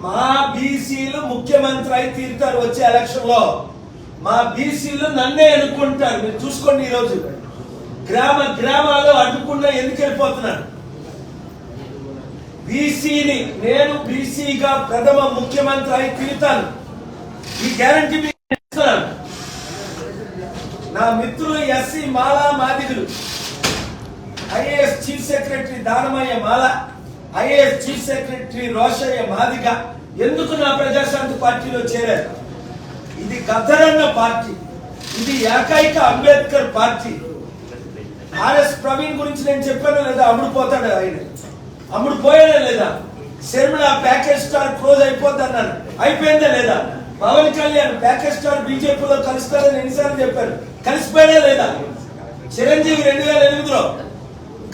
మా బీసీలు ముఖ్యమంత్రి అయి తీరుతారు వచ్చే ఎలక్షన్ లో. మా బీసీలు నన్నే ఎన్నుకుంటారు. మీరు చూసుకోండి, ఈ రోజు గ్రామాల్లో అడ్డుకుండా ఎందుకు వెళ్ళిపోతున్నాను. బీసీని నేను బీసీగా ప్రథమ ముఖ్యమంత్రి అయి తీరుతాను. ఈ గ్యారంటీ మీకు ఇస్తున్నాను. నా మిత్రులు ఎస్సీ మాలా మాదిగులు, IAS chief secretary Danamayya Mala, IAS chief secretary Rosaiah Madiga ఎందుకు నా ప్రజాశాంతి పార్టీలో చేరారు? ఇది గద్దరన్న పార్టీ, ఇది ఏకైక అంబేద్కర్ పార్టీ. ఆర్ఎస్ ప్రవీణ్ గురించి నేను చెప్పాను లేదా? అమ్ముడు పోతాడు ఆయన, అమ్ముడు పోయాడా లేదా? శర్మిల ప్యాకేజ్ స్టార్ క్లోజ్ అయిపోద్ది అన్నాను, అయిపోయిందా లేదా? పవన్ కళ్యాణ్ ప్యాకేజ్ స్టార్ బీజేపీలో కలుస్తారని ఎన్నిసార్లు చెప్పారు, కలిసిపోయాడా లేదా? చిరంజీవి 2008లో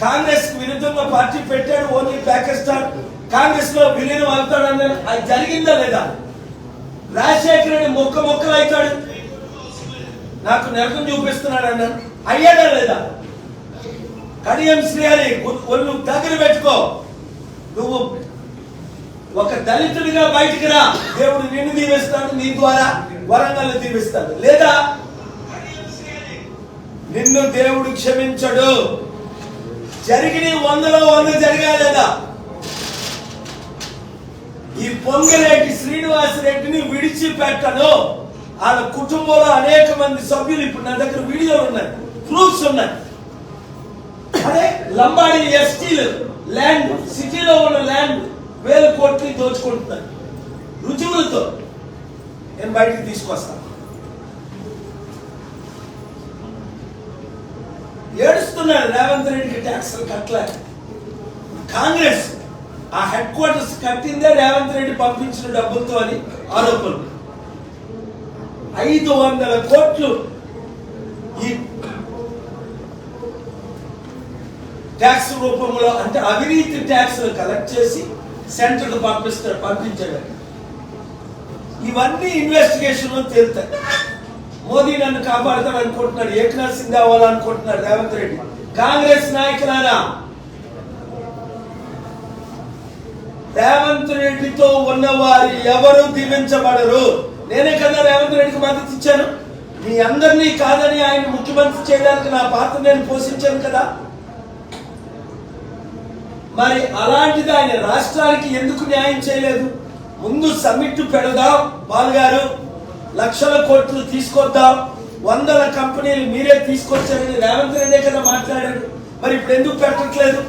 కాంగ్రెస్ కు విరుద్ధంగా పార్టీ పెట్టాడు, ఓన్లీ ప్యాకేజ్ స్టార్ కాంగ్రెస్ లో విలీనం అవుతాడు అన్నాడు, అది జరిగిందా లేదా? రాజశేఖర రెడ్డి మొక్కలు అవుతాడు, నాకు నరకం చూపిస్తున్నాడు అన్నాడు, అయ్యాడా లేదా? కడియం శ్రీహరి ఒళ్ళు దగ్గర పెట్టుకో, నువ్వు ఒక దళితుడిగా బయటికి రా, దేవుడు నిన్ను దీవిస్తాడు, నీ ద్వారా వరంగల్ దీవిస్తాడు. లేదా నిన్ను దేవుడు క్షమించడు. జరిగిన 100లో 100 జరగాలేదా? ఈ పొంగిరెడ్డి శ్రీనివాసరెడ్డిని విడిచిపెట్టను. వాళ్ళ కుటుంబంలో అనేక మంది సభ్యులు, ఇప్పుడు నా దగ్గర వీడియోలు ఉన్నాయి, ప్రూఫ్స్ ఉన్నాయి. అదే లంబాడి ఎస్టీలు ల్యాండ్, సిటీలో ఉన్న ల్యాండ్ 1000 కోట్లు దోచుకుంటున్నారు. రుజువులతో నేను బయటికి తీసుకొస్తాను. ఏడుస్తున్నారు రేవంత్ రెడ్డికి ట్యాక్స్లు కట్టలే. కాంగ్రెస్ ఆ హెడ్ క్వార్టర్స్ కట్టిందే రేవంత్ రెడ్డి పంపించిన డబ్బులతో అని ఆరోపణలు. 500 కోట్లు ఈ ట్యాక్స్ రూపంలో, అంటే అవినీతి ట్యాక్స్ కలెక్ట్ చేసి సెంటర్ కు పంపించాడు. ఇవన్నీ ఇన్వెస్టిగేషన్ లో తేలుతాయి. మోదీ నన్ను కాపాడుతాడు అనుకుంటున్నాడు, ఏకనాథ్ సింగ్ అవ్వాలనుకుంటున్నాడు రేవంత్ రెడ్డి. కాంగ్రెస్ నాయకులారా, రేవంత్ రెడ్డితో ఉన్నవారు ఎవరు దీవించబడరు. నేనే కదా రేవంత్ రెడ్డికి మద్దతు ఇచ్చాను. మీ అందరినీ కాదని ఆయన ముఖ్యమంత్రి చేయడానికి నా పాత్ర నేను పోషించాను కదా. మరి అలాంటిది ఆయన రాష్ట్రానికి ఎందుకు న్యాయం చేయలేదు? ముందు సమ్మిట్ పెడదాం బాలుగారు, లక్షల కోట్లు తీసుకొద్దాం, 100 కంపెనీలు మీరే తీసుకొచ్చారని రేవంత్ రెడ్డి కదా మాట్లాడాడు. మరి ఇప్పుడు ఎందుకు పెట్టట్లేదు?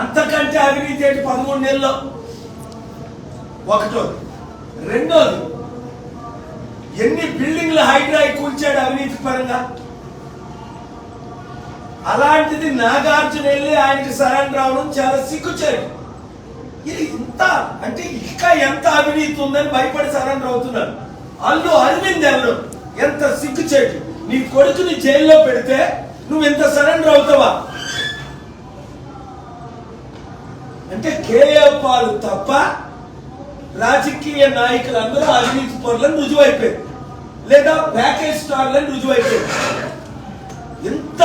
అంతకంటే అవినీతి ఏంటి 13 నెలల్లో? ఒకటోది. రెండోది, ఎన్ని బిల్డింగ్లు హైడ్రా కూల్చాడు అవినీతి పరంగా. అలాంటిది నాగార్జున వెళ్ళి ఆయనకి సరెండర్ అవడం చాలా సిగ్గుచేటు. ఇది ఇంత అంటే ఇంకా ఎంత అవినీతి ఉందని భయపడి సరెండర్ అవుతున్నారు. అల్లు అరవింద్ ఎవరు? ఎంత సిగ్గుచేటు. నీ కొడుకుని జైల్లో పెడితే నువ్వు ఎంత సరెండర్ అవుతావా? అంటే కేఏ పాల్ తప్ప రాజకీయ నాయకులందరూ అవినీతి పరులను రుజువైపోయారు, లేదా ప్యాకేజ్ స్టార్లను రుజువైపోయారు. ఎంత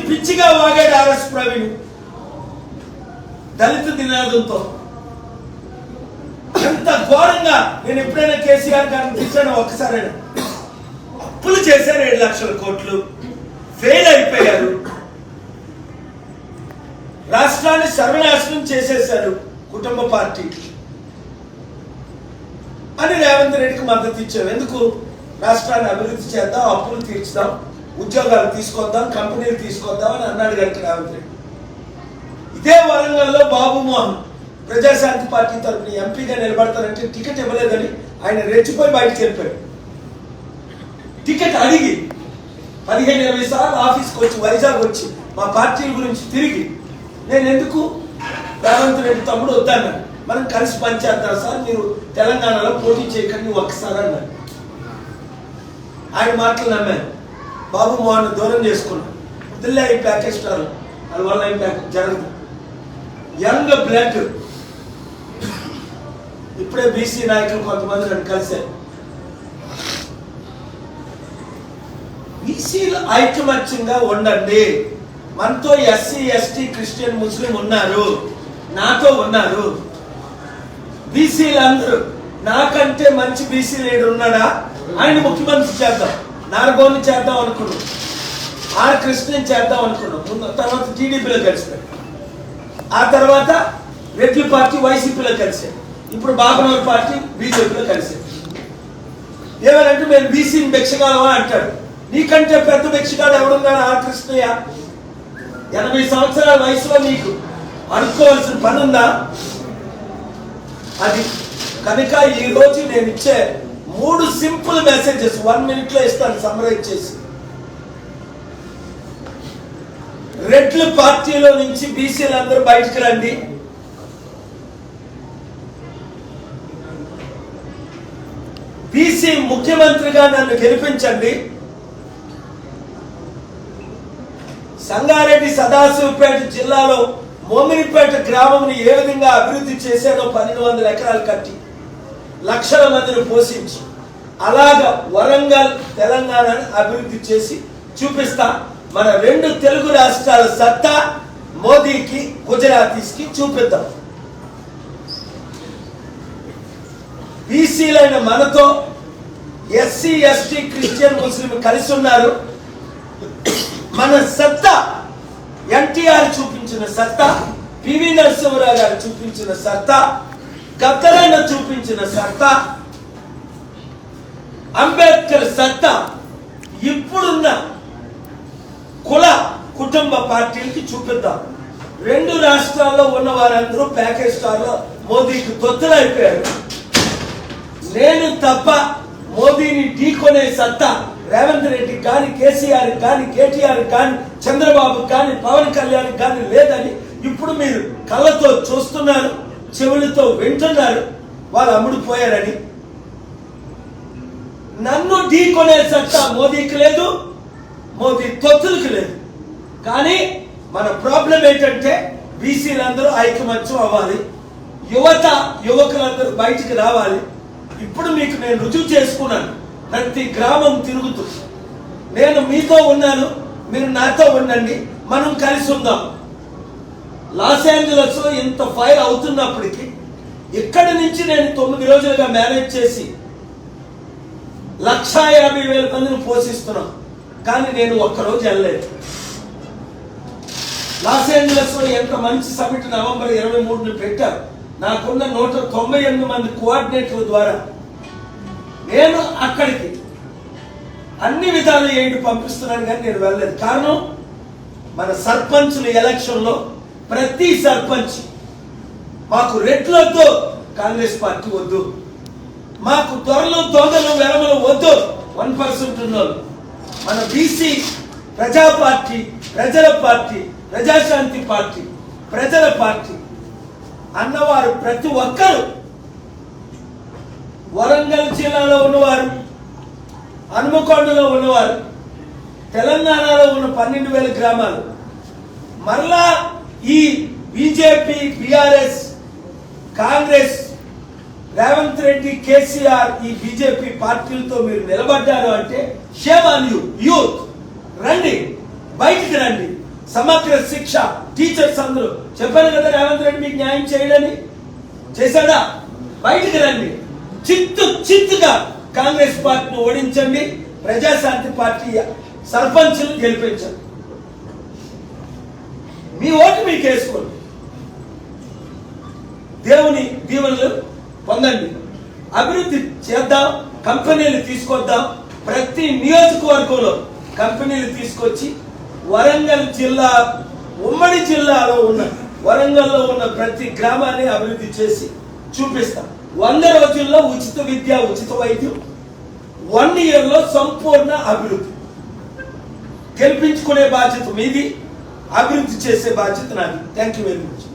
పిచ్చిగా వాగాడు ఆర్ఎస్ ప్రవీణ్ దళిత నినాదంతో. ఎంత ఘోరంగా. నేను ఎప్పుడైనా కేసీఆర్ గారిని తెచ్చాను ఒక్కసారి. అప్పులు చేశారు 7 లక్షల కోట్లు, ఫెయిల్ అయిపోయారు, రాష్ట్రాన్ని సర్వనాశనం చేసేశారు కుటుంబ పార్టీ అని రేవంత్ రెడ్డికి మద్దతు ఇచ్చావు. ఎందుకు? రాష్ట్రాన్ని అభివృద్ధి చేద్దాం, అప్పులు తీర్చుదాం, ఉద్యోగాలు తీసుకొద్దాం, కంపెనీలు తీసుకొద్దాం అని అన్నాడు కనుక రేవంత్ రెడ్డి. ఇదే వరంగల్లో బాబు మోహన్ ప్రజాశాంతి పార్టీ తరఫున ఎంపీగా నిలబడతారంటే టికెట్ ఇవ్వలేదని ఆయన రెచ్చిపోయి బయటకు వెళ్ళిపోయాడు. టికెట్ అడిగి 15-20 సార్లు ఆఫీస్కి వచ్చి, వైజాగ్ వచ్చి మా పార్టీల గురించి తిరిగి, నేను ఎందుకు రేవంత్ రెడ్డి తమ్ముడు వద్దన్నాను, మనం కలిసి పనిచేద్దాం సార్, మీరు తెలంగాణలో పోటీ చేయకండి ఒక్కసారి అన్నారు. ఆయన మాటలు నమ్మాను. బాబు మోహన్ దూరం చేసుకున్నాను. వదిలే ఈ ప్యాకేజ్ స్టార్, అది వల్ల ఏం జరగదు. Young blood. ఇప్పుడే బీసీ నాయకులు కొంతమంది నన్ను కలిశారు. బీసీలు ఐకమత్యంగా ఉండండి. మనతో ఎస్సీ, ఎస్టీ, క్రిస్టియన్, ముస్లిం ఉన్నారు. నాతో ఉన్నారు. బీసీలందరూ నాకంటే మంచి బీసీ లీడర్ ఉన్నాడా, ఆయన ముఖ్యమంత్రి చేద్దాం, నారగోని చేద్దాం అనుకున్నాం, ఆర్ కృష్ణని చేద్దాం అనుకున్నాం. ముందు తర్వాత టీడీపీలో కలిసిపోయాం, ఆ తర్వాత రెడ్డి పార్టీ వైసీపీలో కలిసాం, ఇప్పుడు బాబునూరు పార్టీ బీజేపీలో కలిసాం. ఏమనంటే మేము బీసీని భిక్షగాలమా అంటాడు. నీకంటే పెద్ద భిక్షగాడు ఎవడున్నాడు? ఆర్ కృష్ణయ్య. 80 సంవత్సరాల వయసులో నీకు అనుకోవాల్సిన పని ఉందా? అది కనుక ఈ రోజు నేను ఇచ్చే 3 సింపుల్ మెసేజెస్ 1 minute లో ఇస్తాను సమ్మరైజ్ చేసి. రెడ్ల పార్టీలో నుంచి బీసీలందరూ బయటకు రండి. బీసీ ముఖ్యమంత్రిగా నన్ను గెలిపించండి. సంగారెడ్డి సదాశివపేట జిల్లాలో మోమినిపేట గ్రామంని ఏ విధంగా అభివృద్ధి చేశాడో 1200 ఎకరాలు కట్టి లక్షల మందిని పోషించి, అలాగా వరంగల్ తెలంగాణని అభివృద్ధి చేసి చూపిస్తా. మన 2 తెలుగు రాష్ట్రాల సత్తా మోదీకి గుజరాతీస్కి చూపిద్దాం. బీసీలైన మనతో ఎస్సీ ఎస్టీ క్రిస్టియన్ ముస్లిం కలిసి ఉన్నారు. మన సత్తా ఎన్టీఆర్ చూపించిన సత్తా, పివి నరసింహరావు గారు చూపించిన సత్తా, గద్దరన్న చూపించిన సత్తా, అంబేద్కర్ సత్తా ఇప్పుడున్న కుల కుటుంబ పార్టీలకి చూపిద్దాం. 2 రాష్ట్రాల్లో ఉన్న వారందరూ ప్యాకేజ్ స్టార్లో మోదీకి తొత్తులైపోయారు. నేను తప్ప మోదీని ఢీకొనే సత్తా రేవంత్ రెడ్డి కానీ, కేసీఆర్ కానీ, కేటీఆర్ కానీ, చంద్రబాబు కానీ, పవన్ కళ్యాణ్ కానీ లేదని ఇప్పుడు మీరు కళ్ళతో చూస్తున్నారు, చెవులతో వింటున్నారు. వాళ్ళు అమ్ముడుపోయారని. నన్ను ఢీకొనే సత్తా మోదీకి లేదు, మోదీ తొత్తులకు లేదు. కానీ మన ప్రాబ్లం ఏంటంటే బీసీలందరూ ఐకమత్యం అవ్వాలి, యువకులందరూ బయటికి రావాలి. ఇప్పుడు మీకు నేను రుజువు చేసుకున్నాను. ప్రతి గ్రామం తిరుగుతూ నేను మీతో ఉన్నాను, మీరు నాతో ఉండండి, మనం కలిసి ఉందాం. లాస్ ఏంజలస్ లో ఇంత ఫైర్ అవుతున్నప్పటికీ ఇక్కడి నుంచి నేను 9 రోజులుగా మేనేజ్ చేసి 1,50,000 మందిని పోషిస్తున్నాం. కానీ నేను ఒక్కరోజు వెళ్ళలేదు. లాస్ ఏంజలస్ లో ఎంత మంచి సమిట్ నవంబర్ 23ని పెట్టారు. నాకున్న 198 మంది కోఆర్డినేటర్ల ద్వారా నేను అక్కడికి అన్ని విధాలు ఏంటి పంపిస్తున్నాను, కానీ నేను వెళ్ళలేదు. కారణం మన సర్పంచుల ఎలక్షన్లో ప్రతి సర్పంచ్ మాకు రెడ్లు వద్దు, కాంగ్రెస్ పార్టీ వద్దు, మాకు దొరలు దొంగలు వెలమలు వద్దు, 1% ఉన్నోళ్ళు, మన బీసీ ప్రజా పార్టీ, ప్రజల పార్టీ, ప్రజాశాంతి పార్టీ, ప్రజల పార్టీ అన్నవారు ప్రతి ఒక్కరు, వరంగల్ జిల్లాలో ఉన్నవారు, హనుమకొండలో ఉన్నవారు, తెలంగాణలో ఉన్న 12,000 గ్రామాలు, మరలా ఈ బీజేపీ, బీఆర్ఎస్, కాంగ్రెస్, రేవంత్ రెడ్డి, కేసీఆర్ ఈ బీజేపీ పార్టీలతో మీరు నిలబడ్డారు అంటే షేమ్ ఆన్ యూ. యూత్ రండి, బయటికి రండి. సమగ్ర శిక్ష టీచర్స్ అందరూ చెప్పాను కదా, రేవంత్ రెడ్డి మీకు న్యాయం చేయడని చేశాడా? బయటికి రండి. చిత్తుగా కాంగ్రెస్ పార్టీని ఓడించండి, ప్రజాశాంతి పార్టీ సర్పంచ్ను గెలిపించండి. మీ ఓటు మీకు వేసుకోండి, దేవుని దీవెనలు పొందండి, అభివృద్ధి చేద్దాం, కంపెనీలు తీసుకొద్దాం. ప్రతి నియోజకవర్గంలో కంపెనీలు తీసుకొచ్చి వరంగల్ జిల్లా, ఉమ్మడి జిల్లాలో ఉన్న వరంగల్లో ఉన్న ప్రతి గ్రామాన్ని అభివృద్ధి చేసి చూపిస్తాం. 100 రోజుల్లో ఉచిత విద్య, ఉచిత వైద్యం, 1 yearలో సంపూర్ణ అభివృద్ధి. గెలిపించుకునే బాధ్యత మీది, అభివృద్ధి చేసే బాధ్యత నాది. Thank you very much.